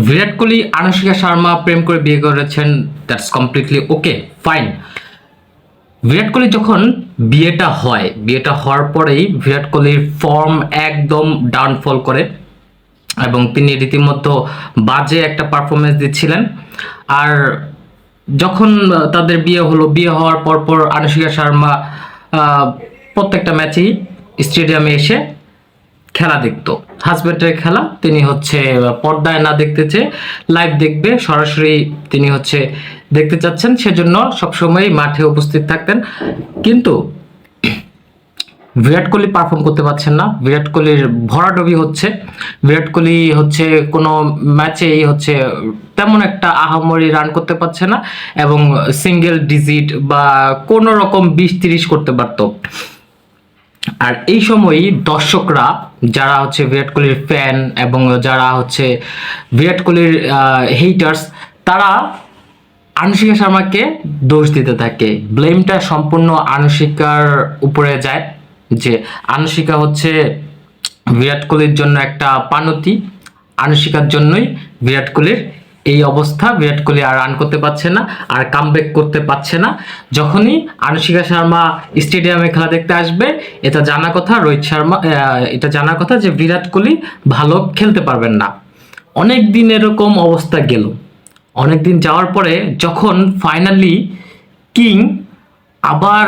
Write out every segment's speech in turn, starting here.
বিরাট কোহলি আনুশকা শর্মা প্রেম করে বিয়ে করেছেন, that's completely okay, fine. Virat Kohli যখন বিয়েটা হওয়ার পরেই বিরাট কোহলির ফর্ম একদম ডাউনফল করে এবং তিনি রীতিমতো বাজে একটা পারফরমেন্স দিচ্ছিলেন। আর যখন তাদের বিয়ে হওয়ার পর আনুশকা শর্মা প্রত্যেকটা ম্যাচেই স্টেডিয়ামে এসে খেলা দেখতো। হাজব্যান্ডের খেলা তিনি পর্দায় না দেখতে চেয়ে লাইভ দেখবে, সরাসরি তিনি দেখতে চাচ্ছেন, সেজন্য সবসময় মাঠে উপস্থিত থাকতেন। কিন্তু বিরাট কোহলি পারফর্ম করতে পারছেন না। বিরাট কোহলির ভরাডুবি হচ্ছে। বিরাট কোহলি কোনো ম্যাচেই তেমন একটা আহামরি রান করতে পারছে না এবং সিঙ্গেল ডিজিট বা কোনো রকম 20-30 করতে পারতো। আর এই সময়ই দর্শকরা যারা বিরাট কোহলির ফ্যান এবং যারা বিরাট কোহলির হেটার্স, তারা আনুশকা শর্মাকে দোষ দিতে থাকে। ব্লেমটা সম্পূর্ণ আনুশকার উপরে যায় যে আনুশকা বিরাট কোহলির জন্য একটা পানতি, আনুশকার জন্যই বিরাট কোহলির এই অবস্থা। বিরাট কোহলি আর রান করতে পারছে না, আর কামব্যাক করতে পারছে না। যখনই আনুশকা শর্মা স্টেডিয়ামে খেলা দেখতে আসবে, এটা জানা কথা এটা জানা কথা যে বিরাট কোহলি ভালো খেলতে পারবেন না। অনেক দিন এরকম অবস্থা গেল। অনেক দিন যাওয়ার পরে যখন ফাইনালি কিং আবার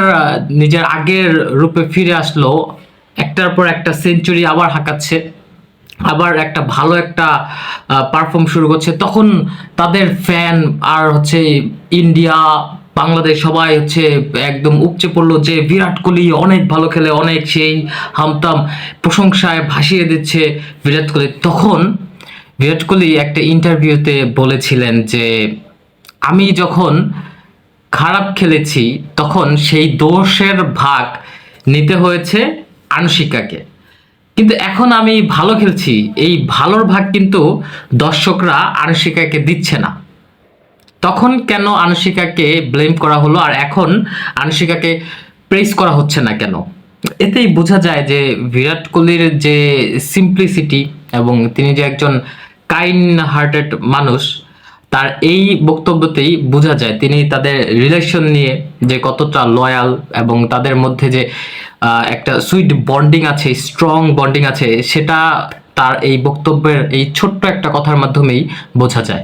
নিজের আগের রূপে ফিরে আসলো, একটার পর একটা সেঞ্চুরি আবার হাঁকাচ্ছে, আবার একটা ভালো একটা পারফর্ম শুরু করছে, তখন তাদের ফ্যান আর ইন্ডিয়া, বাংলাদেশ সবাই একদম উপচে পড়লো যে বিরাট কোহলি অনেক ভালো খেলে, অনেক সেই হামতাম প্রশংসায় ভাসিয়ে দিচ্ছে বিরাট কোহলি। তখন বিরাট কোহলি একটা ইন্টারভিউতে বলেছিলেন যে আমি যখন খারাপ খেলেছি তখন সেই দোষের ভাগ নিতে হয়েছে আনুশকাকে, কিন্তু এখন আমি ভালো খেলছি, এই ভালোর ভাগ কিন্তু দর্শকরা আনুশকাকে দিচ্ছে না। তখন কেন আনুশকাকে ব্লেম করা হলো আর এখন আনুশকাকে প্রেস করা হচ্ছে না কেন? এতেই বোঝা যায় যে বিরাট কোহলির যে সিম্পলিসিটি এবং তিনি যে একজন কাইন্ড হার্টেড মানুষ, তার এই বক্তব্যতেই বোঝা যায় তিনি তাদের রিলেশন নিয়ে যে কতটা লয়াল এবং তাদের মধ্যে যে একটা সুইট বন্ডিং আছে, স্ট্রং বন্ডিং আছে, সেটা তার এই বক্তব্যের এই ছোট্ট একটা কথার মাধ্যমেই বোঝা যায়।